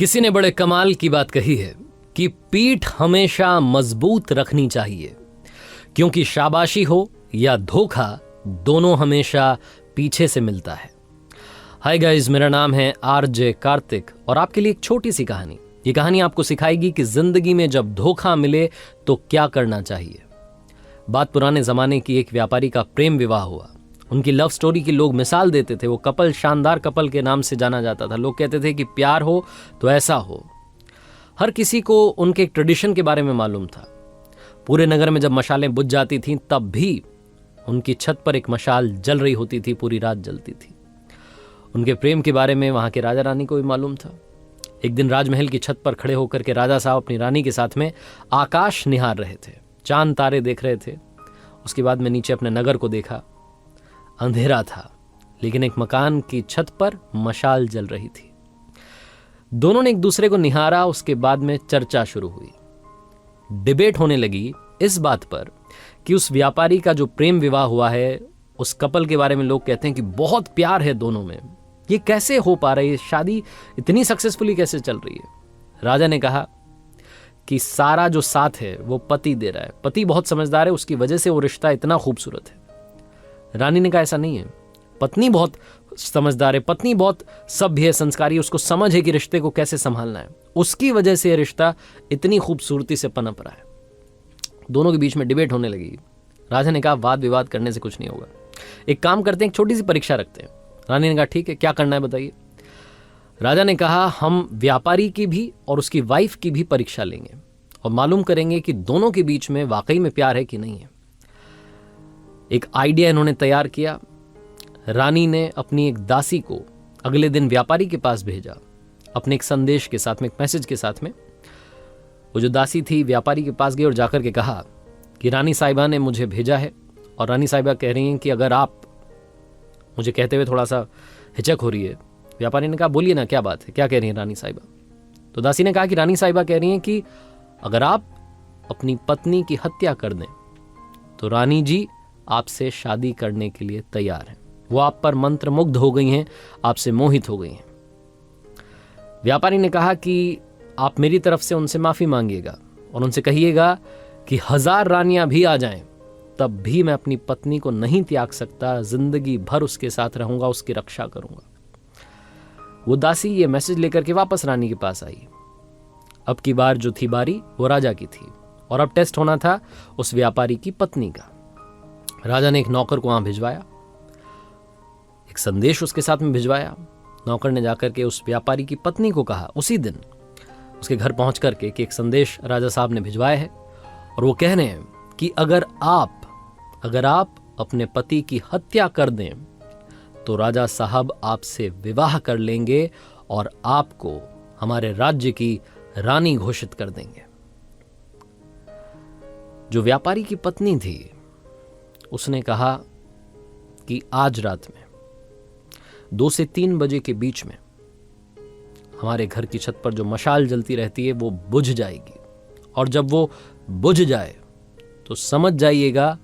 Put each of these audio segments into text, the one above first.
किसी ने बड़े कमाल की बात कही है कि पीठ हमेशा मजबूत रखनी चाहिए, क्योंकि शाबाशी हो या धोखा दोनों हमेशा पीछे से मिलता है। हाय गाइस, मेरा नाम है आरजे कार्तिक और आपके लिए एक छोटी सी कहानी। ये कहानी आपको सिखाएगी कि जिंदगी में जब धोखा मिले तो क्या करना चाहिए। बात पुराने जमाने की एक व्यापारी का प्रेम विवाह हुआ। उनकी लव स्टोरी की लोग मिसाल देते थे। वो कपल शानदार कपल के नाम से जाना जाता था। लोग कहते थे कि प्यार हो तो ऐसा हो। हर किसी को उनके एक ट्रेडिशन के बारे में मालूम था। पूरे नगर में जब मशालें बुझ जाती थीं तब भी उनकी छत पर एक मशाल जल रही होती थी, पूरी रात जलती थी। उनके प्रेम के बारे में वहां के राजा रानी को भी मालूम था। एक दिन राजमहल की छत पर खड़े होकर के राजा साहब अपनी रानी के साथ में आकाश निहार रहे थे, चांद तारे देख रहे थे। उसके बाद में नीचे अपने नगर को देखा। अंधेरा था, लेकिन एक मकान की छत पर मशाल जल रही थी। दोनों ने एक दूसरे को निहारा। उसके बाद में चर्चा शुरू हुई। डिबेट होने लगी इस बात पर कि उस व्यापारी का जो प्रेम विवाह हुआ है, उस कपल के बारे में लोग कहते हैं कि बहुत प्यार है दोनों में। ये कैसे हो पा रही है? शादी इतनी सक्सेसफुली कैसे चल रही है? राजा ने कहा कि सारा जो साथ है वो पति दे रहा है। पति बहुत समझदार है, उसकी वजह से वो रिश्ता इतना खूबसूरत है। रानी ने कहा ऐसा नहीं है, पत्नी बहुत समझदार है, पत्नी बहुत सभ्य है, संस्कारी है, उसको समझ है कि रिश्ते को कैसे संभालना है, उसकी वजह से रिश्ता इतनी खूबसूरती से पनप रहा है। दोनों के बीच में डिबेट होने लगी। राजा ने कहा वाद विवाद करने से कुछ नहीं होगा, एक काम करते हैं, एक छोटी सी परीक्षा रखते हैं। रानी ने कहा ठीक है, क्या करना है बताइए। राजा ने कहा हम व्यापारी की भी और उसकी वाइफ की भी परीक्षा लेंगे और मालूम करेंगे कि दोनों के बीच में वाकई में प्यार है कि नहीं है। एक आइडिया इन्होंने तैयार किया। रानी ने अपनी एक दासी को अगले दिन व्यापारी के पास भेजा, अपने एक संदेश के साथ में, एक मैसेज के साथ में। वो जो दासी थी व्यापारी के पास गई और जाकर के कहा कि रानी साहिबा ने मुझे भेजा है और रानी साहिबा कह रही हैं कि अगर आप, मुझे कहते हुए थोड़ा सा हिचक हो रही है। व्यापारी ने कहा बोलिए ना, क्या बात है, क्या कह रही हैं रानी साहिबा? तो दासी ने कहा कि रानी साहिबा कह रही हैं कि अगर आप अपनी पत्नी की हत्या कर दें तो रानी जी आपसे शादी करने के लिए तैयार हैं। वो आप पर मंत्रमुग्ध हो गई हैं, आपसे मोहित हो गई हैं। व्यापारी ने कहा कि आप मेरी तरफ से उनसे माफी मांगिएगा और उनसे कहिएगा कि 1000 रानियां भी आ जाएं तब भी मैं अपनी पत्नी को नहीं त्याग सकता, जिंदगी भर उसके साथ रहूंगा, उसकी रक्षा करूंगा। वो दासी ये मैसेज लेकर के वापस रानी के पास आई। अब की बार जो थी बारी वो राजा की थी और अब टेस्ट होना था उस व्यापारी की पत्नी का। राजा ने एक नौकर को वहां भिजवाया, एक संदेश उसके साथ में भिजवाया। नौकर ने जाकर के उस व्यापारी की पत्नी को कहा उसी दिन उसके घर पहुंच करके कि एक संदेश राजा साहब ने भिजवाया है और वो कह रहे हैं कि अगर आप अपने पति की हत्या कर दें तो राजा साहब आपसे विवाह कर लेंगे और आपको हमारे राज्य की रानी घोषित कर देंगे। जो व्यापारी की पत्नी थी उसने कहा कि आज रात में 2 से 3 बजे के बीच में हमारे घर की छत पर जो मशाल जलती रहती है वो बुझ जाएगी और जब वो बुझ जाए तो समझ जाइएगा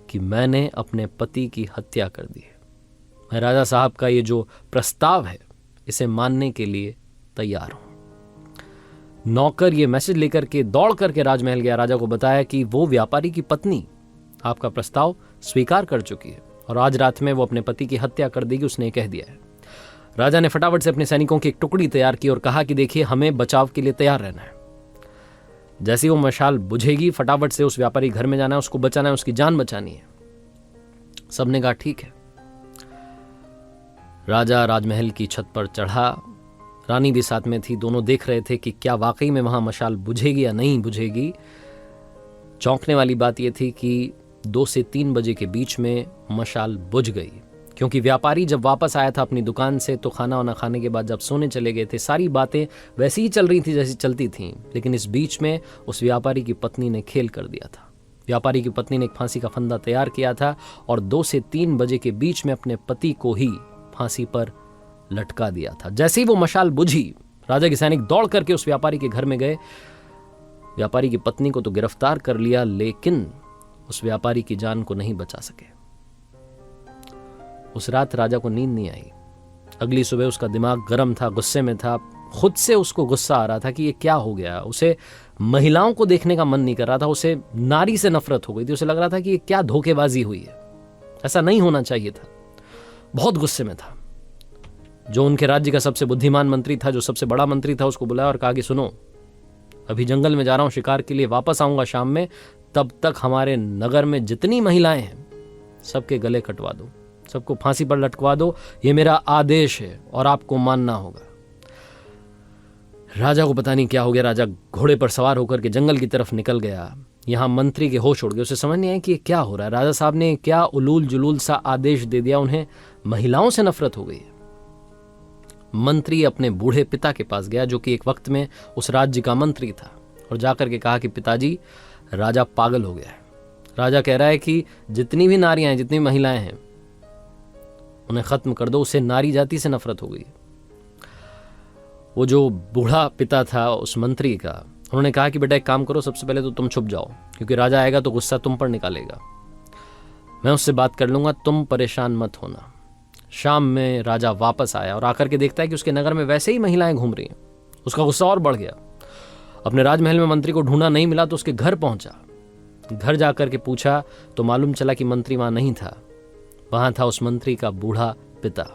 कि मैंने अपने पति की हत्या कर दी है। मैं राजा साहब का ये जो प्रस्ताव है इसे मानने के लिए तैयार हूं। नौकर ये मैसेज लेकर के दौड़ करके राजमहल गया, राजा को बताया कि वो व्यापारी की पत्नी आपका प्रस्ताव स्वीकार कर चुकी है और आज रात में वो अपने पति की हत्या कर देगी, उसने कह दिया है। राजा ने फटाफट से अपने सैनिकों की एक टुकड़ी तैयार की और कहा कि देखिए हमें बचाव के लिए तैयार रहना है। जैसे वो मशाल बुझेगी फटाफट से उस व्यापारी घर में जाना है, उसको बचाना है, उसकी जान बचानी है। सबने कहा ठीक है। राजा राजमहल की छत पर चढ़ा, रानी भी साथ में थी। दोनों देख रहे थे कि क्या वाकई में वहां मशाल बुझेगी या नहीं बुझेगी। चौंकने वाली बात यह थी कि 2 से 3 बजे के बीच में मशाल बुझ गई, क्योंकि व्यापारी जब वापस आया था अपनी दुकान से तो खाना वाना खाने के बाद जब सोने चले गए थे, सारी बातें वैसी ही चल रही थी जैसी चलती थीं। लेकिन इस बीच में उस व्यापारी की पत्नी ने खेल कर दिया था। व्यापारी की पत्नी ने एक फांसी का फंदा तैयार किया था और 2 से 3 बजे के बीच में अपने पति को ही फांसी पर लटका दिया था। जैसे ही वो मशाल बुझी, राजा के सैनिक दौड़ करके उस व्यापारी के घर में गए। व्यापारी की पत्नी को तो गिरफ्तार कर लिया, लेकिन उस व्यापारी की जान को नहीं बचा सके। उस रात राजा को नींद नहीं आई। अगली सुबह उसका दिमाग गर्म था, गुस्से में था, खुद से उसको गुस्सा आ रहा था कि ये क्या हो गया। उसे महिलाओं को देखने का मन नहीं कर रहा था, उसे नारी से नफरत हो गई थी। उसे लग रहा था कि ये क्या धोखेबाजी हुई है, ऐसा नहीं होना चाहिए था। बहुत गुस्से में था। जो उनके राज्य का सबसे बुद्धिमान मंत्री था, जो सबसे बड़ा मंत्री था, उसको बुलाया और कहा कि सुनो, अभी जंगल में जा रहा हूं शिकार के लिए, वापस आऊंगा शाम में, तब तक हमारे नगर में जितनी महिलाएं हैं सबके गले कटवा दो, सबको फांसी पर लटकवा दो, ये मेरा आदेश है और आपको मानना होगा। राजा को पता नहीं क्या हो गया। राजा घोड़े पर सवार होकर के जंगल की तरफ निकल गया। यहां मंत्री के होश उड़ गए। उसे समझ नहीं आया कि ये क्या हो रहा है। राजा साहब ने क्या उलूल जुलूल सा आदेश दे दिया, उन्हें महिलाओं से नफरत हो गई। मंत्री अपने बूढ़े पिता के पास गया, जो कि एक वक्त में उस राज्य का मंत्री था, और जाकर के कहा कि पिताजी, राजा पागल हो गया है। राजा कह रहा है कि जितनी भी नारियां हैं, जितनी महिलाएं हैं, उन्हें खत्म कर दो, उसे नारी जाति से नफरत हो गई। वो जो बूढ़ा पिता था उस मंत्री का, उन्होंने कहा कि बेटा एक काम करो, सबसे पहले तो तुम छुप जाओ, क्योंकि राजा आएगा तो गुस्सा तुम पर निकालेगा। मैं उससे बात कर लूंगा, तुम परेशान मत होना। शाम में राजा वापस आया और आकर के देखता है कि उसके नगर में वैसे ही महिलाएं घूम रही हैं। उसका गुस्सा और बढ़ गया। अपने राजमहल में मंत्री को ढूंढा, नहीं मिला तो उसके घर पहुंचा। घर जाकर के पूछा तो मालूम चला कि मंत्री वहां नहीं था। वहां था उस मंत्री का बूढ़ा पिता।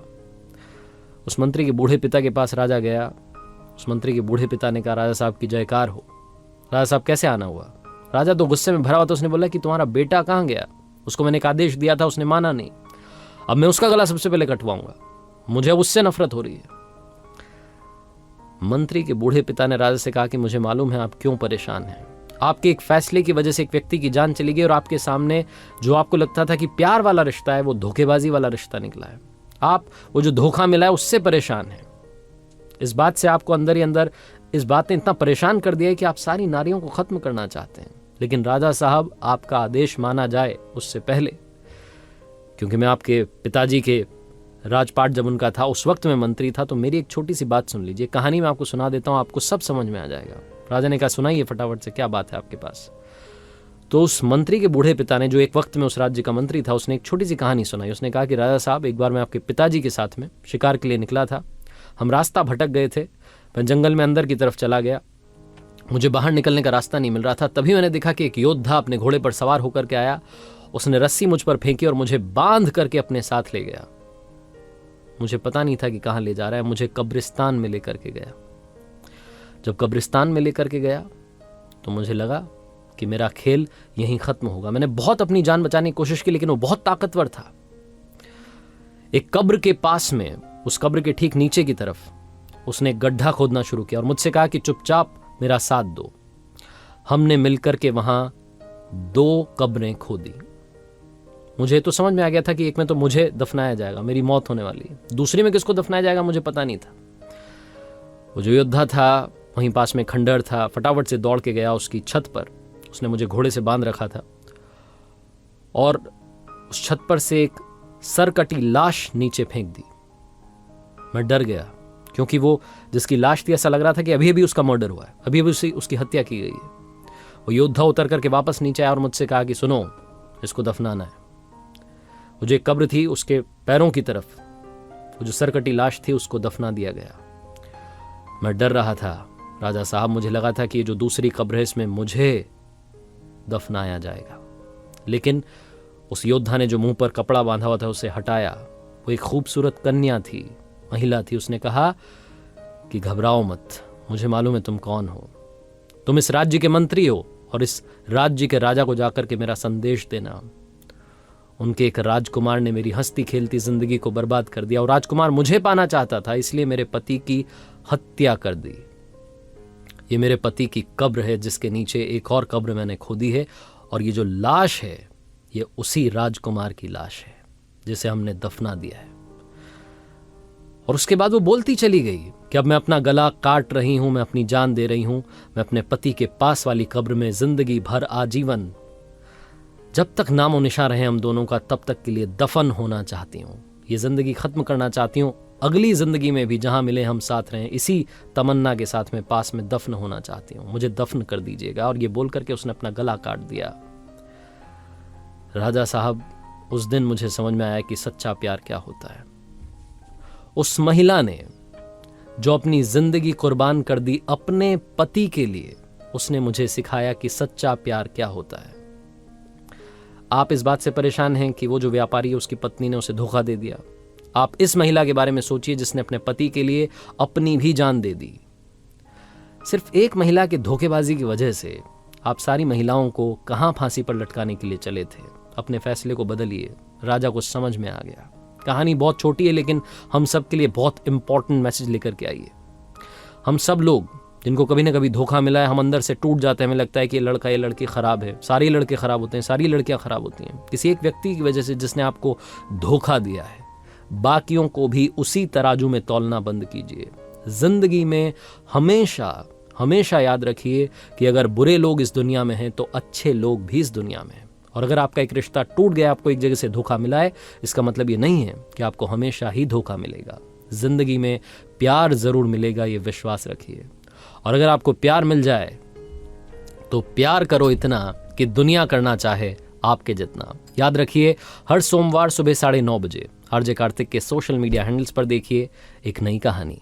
उस मंत्री के बूढ़े पिता के पास राजा गया। उस मंत्री के बूढ़े पिता ने कहा, राजा साहब की जयकार हो। राजा साहब कैसे आना हुआ? राजा तो गुस्से में भरा हुआ था। उसने बोला कि तुम्हारा बेटा कहाँ गया? उसको मैंने एक आदेश दिया था, उसने माना नहीं। अब मैं उसका गला सबसे पहले कटवाऊंगा, मुझे उससे नफरत हो रही है। मंत्री के बूढ़े पिता ने राजा से कहा कि मुझे मालूम है आप क्यों परेशान हैं। आपके एक फैसले की वजह से एक व्यक्ति की जान चली गई और आपके सामने जो आपको लगता था कि प्यार वाला रिश्ता है, वो धोखेबाजी वाला रिश्ता निकला है। आप वो जो धोखा मिला है उससे परेशान हैं। इस बात से आपको अंदर ही अंदर इस बात ने इतना परेशान कर दिया है कि आप सारी नारियों को खत्म करना चाहते हैं। लेकिन राजा साहब, आपका आदेश माना जाए उससे पहले, क्योंकि मैं आपके पिताजी के राजपाट जब उनका था उस वक्त मैं मंत्री था, तो मेरी एक छोटी सी बात सुन लीजिए। कहानी मैं आपको सुना देता हूं, आपको सब समझ में आ जाएगा। राजा ने कहा, सुनाइए फटाफट से, क्या बात है आपके पास? तो उस मंत्री के बूढ़े पिता ने, जो एक वक्त में उस राज्य का मंत्री था, उसने एक छोटी सी कहानी सुनाई। उसने कहा कि राजा साहब, एक बार मैं आपके पिताजी के साथ में शिकार के लिए निकला था। हम रास्ता भटक गए थे। मैं जंगल में अंदर की तरफ चला गया, मुझे बाहर निकलने का रास्ता नहीं मिल रहा था। तभी मैंने देखा कि एक योद्धा अपने घोड़े पर सवार होकर के आया। उसने रस्सी मुझ पर फेंकी और मुझे बांध करके अपने साथ ले गया। मुझे पता नहीं था कि कहां ले जा रहा है। मुझे कब्रिस्तान में लेकर के गया। जब कब्रिस्तान में लेकर के गया तो मुझे लगा कि मेरा खेल यहीं खत्म होगा। मैंने बहुत अपनी जान बचाने की कोशिश की, लेकिन वो बहुत ताकतवर था। एक कब्र के पास में, उस कब्र के ठीक नीचे की तरफ उसने एक गड्ढा खोदना शुरू किया और मुझसे कहा कि चुपचाप मेरा साथ दो। हमने मिलकर के वहां 2 कब्रें खोदी। मुझे तो समझ में आ गया था कि एक में तो मुझे दफनाया जाएगा, मेरी मौत होने वाली है। दूसरी में किसको दफनाया जाएगा मुझे पता नहीं था। वो जो योद्धा था, वहीं पास में खंडर था, फटाफट से दौड़ के गया उसकी छत पर। उसने मुझे घोड़े से बांध रखा था और उस छत पर से एक सरकटी लाश नीचे फेंक दी। मैं डर गया, क्योंकि वो जिसकी लाश थी, ऐसा लग रहा था कि अभी अभी उसका मर्डर हुआ है, अभी अभी उसकी हत्या की गई है। वो योद्धा उतर करके वापस नीचे आया और मुझसे कहा कि सुनो, इसको दफनाना है। वो जो एक कब्र थी उसके पैरों की तरफ वो जो सरकटी लाश थी उसको दफना दिया गया। मैं डर रहा था राजा साहब, मुझे लगा था कि ये जो दूसरी कब्र है इसमें मुझे दफनाया जाएगा। लेकिन उस योद्धा ने जो मुंह पर कपड़ा बांधा हुआ था उसे हटाया। वो एक खूबसूरत कन्या थी, महिला थी। उसने कहा कि घबराओ मत, मुझे मालूम है तुम कौन हो। तुम इस राज्य के मंत्री हो और इस राज्य के राजा को जाकर के मेरा संदेश देना। उनके एक राजकुमार ने मेरी हंसती खेलती जिंदगी को बर्बाद कर दिया और राजकुमार मुझे पाना चाहता था, इसलिए मेरे पति की हत्या कर दी। ये मेरे पति की कब्र है जिसके नीचे एक और कब्र मैंने खोदी है, और ये जो लाश है ये उसी राजकुमार की लाश है जिसे हमने दफना दिया है। और उसके बाद वो बोलती चली गई कि अब मैं अपना गला काट रही हूं, मैं अपनी जान दे रही हूं, मैं अपने पति के पास वाली कब्र में जिंदगी भर आजीवन, जब तक नामो निशा रहे हम दोनों का, तब तक के लिए दफन होना चाहती हूं। ये जिंदगी खत्म करना चाहती हूं। अगली जिंदगी में भी जहां मिले हम साथ रहें, इसी तमन्ना के साथ में पास में दफन होना चाहती हूं। मुझे दफन कर दीजिएगा। और ये बोल करके उसने अपना गला काट दिया। राजा साहब, उस दिन मुझे समझ में आया कि सच्चा प्यार क्या होता है। उस महिला ने जो अपनी जिंदगी कुर्बान कर दी अपने पति के लिए, उसने मुझे सिखाया कि सच्चा प्यार क्या होता है। आप इस बात से परेशान हैं कि वो जो व्यापारी है उसकी पत्नी ने उसे धोखा दे दिया। आप इस महिला के बारे में सोचिए जिसने अपने पति के लिए अपनी भी जान दे दी। सिर्फ एक महिला के धोखेबाजी की वजह से आप सारी महिलाओं को कहां फांसी पर लटकाने के लिए चले थे। अपने फैसले को बदलिए। राजा को समझ में आ गया। कहानी बहुत छोटी है लेकिन हम सब के लिए बहुत इंपॉर्टेंट मैसेज लेकर के आई है। हम सब लोग जिनको कभी ना कभी धोखा मिला है, हम अंदर से टूट जाते हैं। हमें लगता है कि ये लड़का ये लड़की खराब है। सारे लड़के खराब होते हैं, सारी लड़कियां खराब होती हैं। किसी एक व्यक्ति की वजह से जिसने आपको धोखा दिया है, बाकियों को भी उसी तराजू में तौलना बंद कीजिए। जिंदगी में हमेशा हमेशा याद रखिए कि अगर बुरे लोग इस दुनिया में हैं तो अच्छे लोग भी इस दुनिया में हैं। और अगर आपका एक रिश्ता टूट गया, आपको एक जगह से धोखा मिला है, इसका मतलब ये नहीं है कि आपको हमेशा ही धोखा मिलेगा। जिंदगी में प्यार जरूर मिलेगा, ये विश्वास रखिए। और अगर आपको प्यार मिल जाए तो प्यार करो इतना कि दुनिया करना चाहे आपके जितना। याद रखिए, हर सोमवार सुबह 9:30 बजे आरजे कार्तिक के सोशल मीडिया हैंडल्स पर देखिए एक नई कहानी।